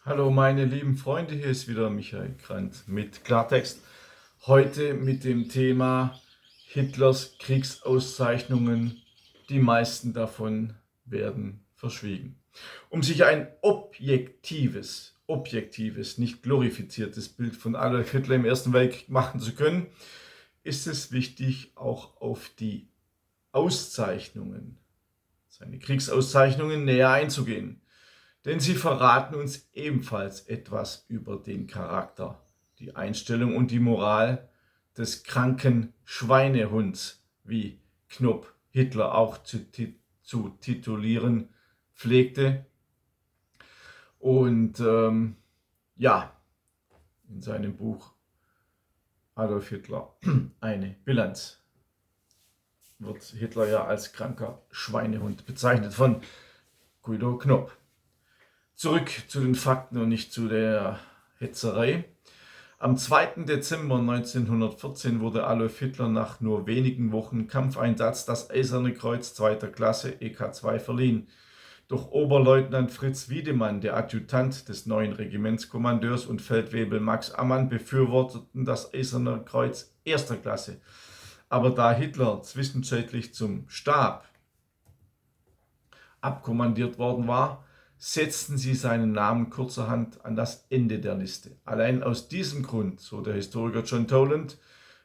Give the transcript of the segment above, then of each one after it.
Hallo meine lieben Freunde, hier ist wieder Michael Grant mit Klartext. Heute mit dem Thema Hitlers Kriegsauszeichnungen. Die meisten davon werden verschwiegen. Um sich ein objektives, nicht glorifiziertes Bild von Adolf Hitler im Ersten Weltkrieg machen zu können, ist es wichtig, auch auf die Auszeichnungen, seine Kriegsauszeichnungen näher einzugehen. Denn sie verraten uns ebenfalls etwas über den Charakter, die Einstellung und die Moral des kranken Schweinehunds, wie Knopp Hitler auch zu titulieren pflegte. Und ja, in seinem Buch Adolf Hitler eine Bilanz wird Hitler ja als kranker Schweinehund bezeichnet von Guido Knopp. Zurück zu den Fakten und nicht zu der Hetzerei. Am 2. Dezember 1914 wurde Adolf Hitler nach nur wenigen Wochen Kampfeinsatz das Eiserne Kreuz zweiter Klasse EK2 verliehen. Doch Oberleutnant Fritz Wiedemann, der Adjutant des neuen Regimentskommandeurs, und Feldwebel Max Ammann befürworteten das Eiserne Kreuz erster Klasse. Aber da Hitler zwischenzeitlich zum Stab abkommandiert worden war, setzten sie seinen Namen kurzerhand an das Ende der Liste. Allein aus diesem Grund, so der Historiker John Toland,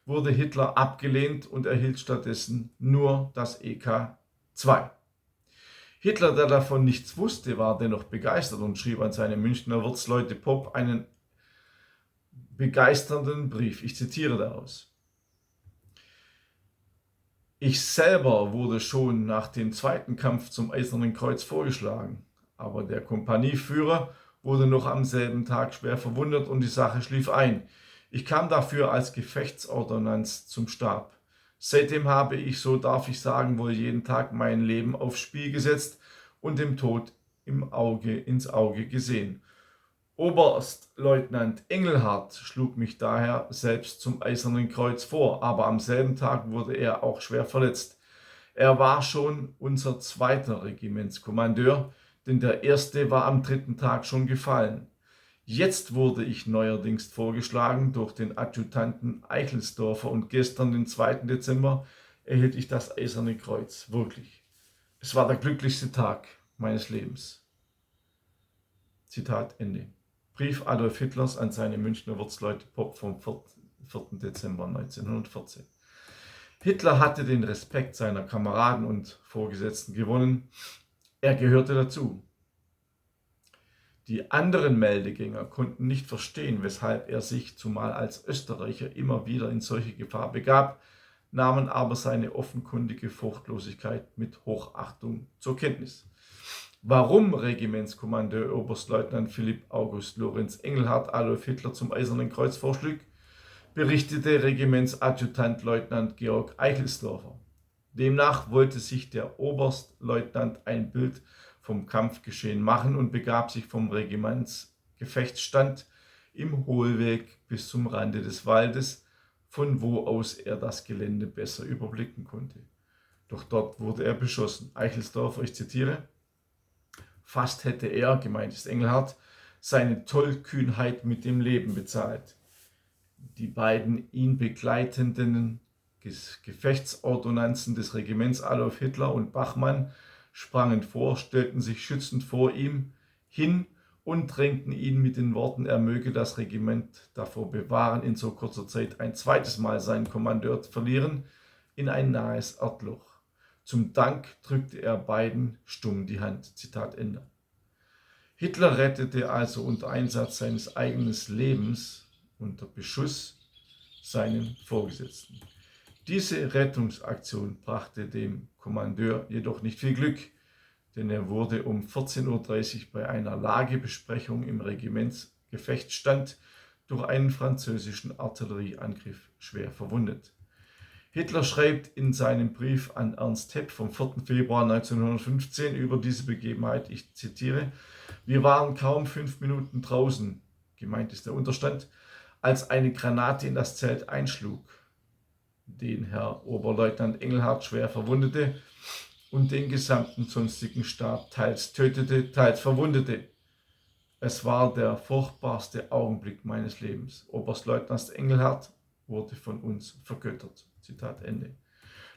wurde Hitler abgelehnt und erhielt stattdessen nur das EK2. Hitler, der davon nichts wusste, war dennoch begeistert und schrieb an seine Münchner Wirtsleute Popp einen begeisternden Brief. Ich zitiere daraus. Ich selber wurde schon nach dem zweiten Kampf zum Eisernen Kreuz vorgeschlagen, aber der Kompanieführer wurde noch am selben Tag schwer verwundet und die Sache schlief ein. Ich kam dafür als Gefechtsordonnanz zum Stab. Seitdem habe ich, so darf ich sagen, wohl jeden Tag mein Leben aufs Spiel gesetzt und dem Tod ins Auge gesehen. Oberstleutnant Engelhardt schlug mich daher selbst zum Eisernen Kreuz vor, aber am selben Tag wurde er auch schwer verletzt. Er war schon unser zweiter Regimentskommandeur, denn der erste war am dritten Tag schon gefallen. Jetzt wurde ich neuerdings vorgeschlagen durch den Adjutanten Eichelsdorfer und gestern, den 2. Dezember, erhielt ich das Eiserne Kreuz. Wirklich. Es war der glücklichste Tag meines Lebens. Zitat Ende. Brief Adolf Hitlers an seine Münchner Wirtsleute Popp vom 4. Dezember 1914. Hitler hatte den Respekt seiner Kameraden und Vorgesetzten gewonnen. Er gehörte dazu. Die anderen Meldegänger konnten nicht verstehen, weshalb er sich, zumal als Österreicher, immer wieder in solche Gefahr begab, nahmen aber seine offenkundige Furchtlosigkeit mit Hochachtung zur Kenntnis. Warum Regimentskommandeur Oberstleutnant Philipp August Lorenz Engelhardt Adolf Hitler zum Eisernen Kreuz vorschlug, berichtete Regimentsadjutant Leutnant Georg Eichelsdorfer. Demnach wollte sich der Oberstleutnant ein Bild vom Kampfgeschehen machen und begab sich vom Regimentsgefechtsstand im Hohlweg bis zum Rande des Waldes, von wo aus er das Gelände besser überblicken konnte. Doch dort wurde er beschossen. Eichelsdorfer, ich zitiere: Fast hätte er, gemeint ist Engelhardt, seine Tollkühnheit mit dem Leben bezahlt. Die beiden ihn begleitenden Gefechtsordonnanzen des Regiments Adolf Hitler und Bachmann sprangen vor, stellten sich schützend vor ihm hin und drängten ihn mit den Worten, er möge das Regiment davor bewahren, in so kurzer Zeit ein zweites Mal seinen Kommandeur zu verlieren, in ein nahes Erdloch. Zum Dank drückte er beiden stumm die Hand. Zitat Ende. Hitler rettete also unter Einsatz seines eigenen Lebens, unter Beschuss, seinen Vorgesetzten. Diese Rettungsaktion brachte dem Kommandeur jedoch nicht viel Glück, denn er wurde um 14:30 Uhr bei einer Lagebesprechung im Regimentsgefechtsstand durch einen französischen Artillerieangriff schwer verwundet. Hitler schreibt in seinem Brief an Ernst Hepp vom 4. Februar 1915 über diese Begebenheit, ich zitiere: Wir waren kaum 5 Minuten draußen, gemeint ist der Unterstand, als eine Granate in das Zelt einschlug, den Herr Oberleutnant Engelhardt schwer verwundete und den gesamten sonstigen Stab teils tötete, teils verwundete. Es war der furchtbarste Augenblick meines Lebens. Oberstleutnant Engelhardt wurde von uns vergöttert. Zitat Ende.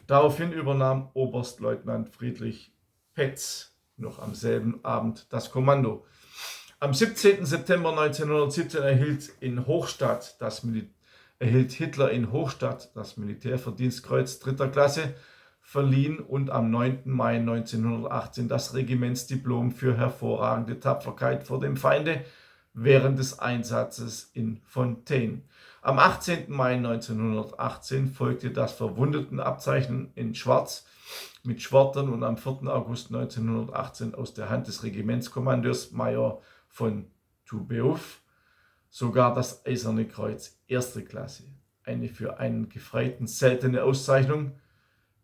Daraufhin übernahm Oberstleutnant Friedrich Petz noch am selben Abend das Kommando. Am 17. September 1917 erhielt Hitler in Hochstadt das Militärverdienstkreuz 3. Klasse verliehen und am 9. Mai 1918 das Regimentsdiplom für hervorragende Tapferkeit vor dem Feinde während des Einsatzes in Fontaine. Am 18. Mai 1918 folgte das Verwundetenabzeichnen in Schwarz mit Schwortern und am 4. August 1918 aus der Hand des Regimentskommandeurs Major von Tubeuf sogar das Eiserne Kreuz 1. Klasse, eine für einen Gefreiten seltene Auszeichnung.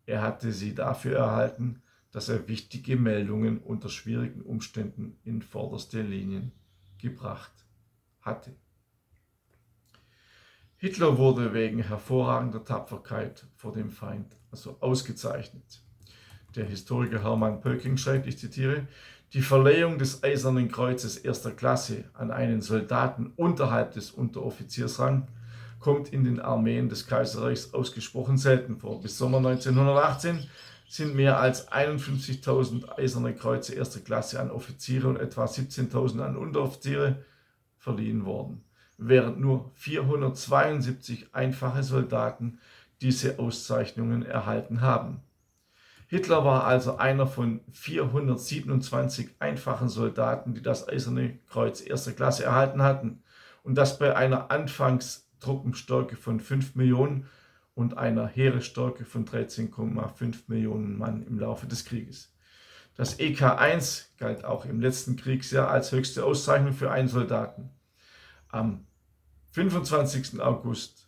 Er hatte sie dafür erhalten, dass er wichtige Meldungen unter schwierigen Umständen in vorderste Linien gebracht hatte. Hitler wurde wegen hervorragender Tapferkeit vor dem Feind ausgezeichnet. Der Historiker Hermann Pölking schreibt, ich zitiere, die Verleihung des Eisernen Kreuzes 1. Klasse an einen Soldaten unterhalb des Unteroffiziersrang kommt in den Armeen des Kaiserreichs ausgesprochen selten vor. Bis Sommer 1918 sind mehr als 51.000 Eiserne Kreuze 1. Klasse an Offiziere und etwa 17.000 an Unteroffiziere verliehen worden, während nur 472 einfache Soldaten diese Auszeichnungen erhalten haben. Hitler war also einer von 427 einfachen Soldaten, die das Eiserne Kreuz 1. Klasse erhalten hatten, und das bei einer Anfangstruppenstärke von 5 Millionen und einer Heeresstärke von 13,5 Millionen Mann im Laufe des Krieges. Das EK-1 galt auch im letzten Kriegsjahr als höchste Auszeichnung für einen Soldaten. Am 25. August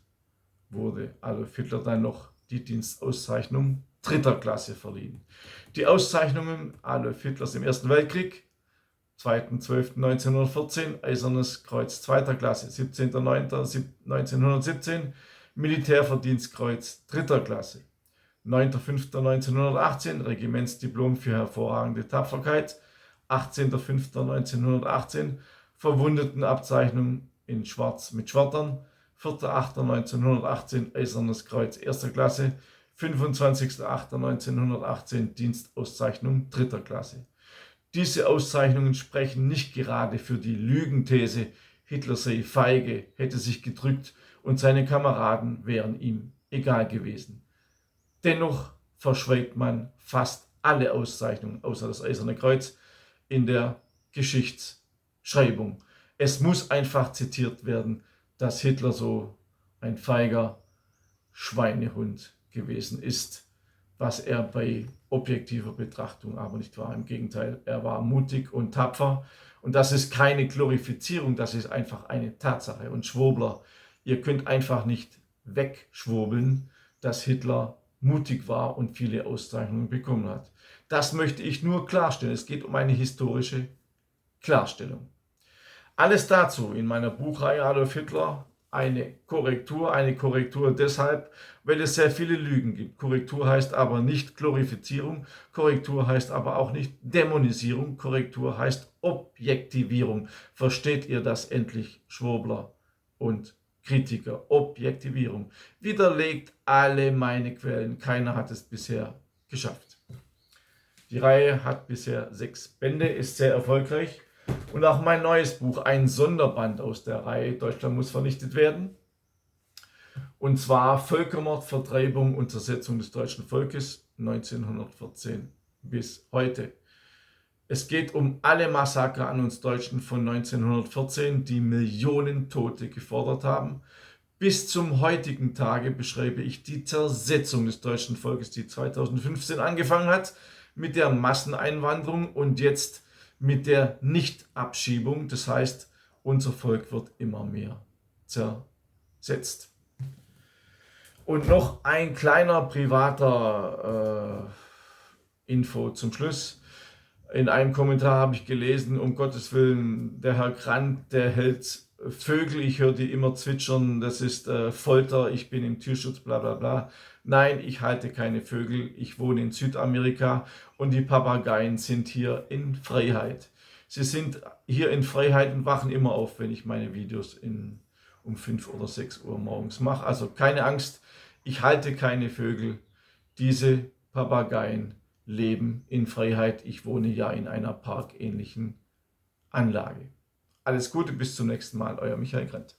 wurde Adolf Hitler dann noch die Dienstauszeichnung 3. Klasse verliehen. Die Auszeichnungen Adolf Hitlers im Ersten Weltkrieg, 2.12.1914, Eisernes Kreuz 2. Klasse, 17.09.1917, Militärverdienstkreuz 3. Klasse, 9.05.1918, Regimentsdiplom für hervorragende Tapferkeit, 18.05.1918, Verwundetenabzeichnung in Schwarz mit Schwertern, 4.08.1918, Eisernes Kreuz 1. Klasse, 25.08.1918 Dienstauszeichnung 3. Klasse. Diese Auszeichnungen sprechen nicht gerade für die Lügenthese, Hitler sei feige, hätte sich gedrückt und seine Kameraden wären ihm egal gewesen. Dennoch verschweigt man fast alle Auszeichnungen, außer das Eiserne Kreuz, in der Geschichtsschreibung. Es muss einfach zitiert werden, dass Hitler so ein feiger Schweinehund gewesen ist, was er bei objektiver Betrachtung aber nicht war. Im Gegenteil, er war mutig und tapfer und das ist keine Glorifizierung, das ist einfach eine Tatsache. Und Schwurbler, ihr könnt einfach nicht wegschwurbeln, dass Hitler mutig war und viele Auszeichnungen bekommen hat. Das möchte ich nur klarstellen. Es geht um eine historische Klarstellung. Alles dazu in meiner Buchreihe Adolf Hitler. Eine Korrektur deshalb, weil es sehr viele Lügen gibt. Korrektur heißt aber nicht Glorifizierung, Korrektur heißt aber auch nicht Dämonisierung, Korrektur heißt Objektivierung. Versteht ihr das endlich, Schwurbler und Kritiker? Objektivierung. Widerlegt alle meine Quellen, keiner hat es bisher geschafft. Die Reihe hat bisher 6 Bände, ist sehr erfolgreich. Und auch mein neues Buch, ein Sonderband aus der Reihe Deutschland muss vernichtet werden. Und zwar Völkermord, Vertreibung und Zersetzung des deutschen Volkes 1914 bis heute. Es geht um alle Massaker an uns Deutschen von 1914, die Millionen Tote gefordert haben. Bis zum heutigen Tage beschreibe ich die Zersetzung des deutschen Volkes, die 2015 angefangen hat mit der Masseneinwanderung und jetzt mit der Nichtabschiebung. Das heißt, unser Volk wird immer mehr zersetzt. Und noch ein kleiner privater Info zum Schluss. In einem Kommentar habe ich gelesen, um Gottes Willen, der Herr Grant, der hält Vögel, ich höre die immer zwitschern, das ist Folter, ich bin im Tierschutz, bla bla bla. Nein, ich halte keine Vögel, ich wohne in Südamerika und die Papageien sind hier in Freiheit. Sie sind hier in Freiheit und wachen immer auf, wenn ich meine Videos um 5 oder 6 Uhr morgens mache. Also keine Angst, ich halte keine Vögel. Diese Papageien leben in Freiheit. Ich wohne ja in einer parkähnlichen Anlage. Alles Gute, bis zum nächsten Mal, euer Michael Grenz.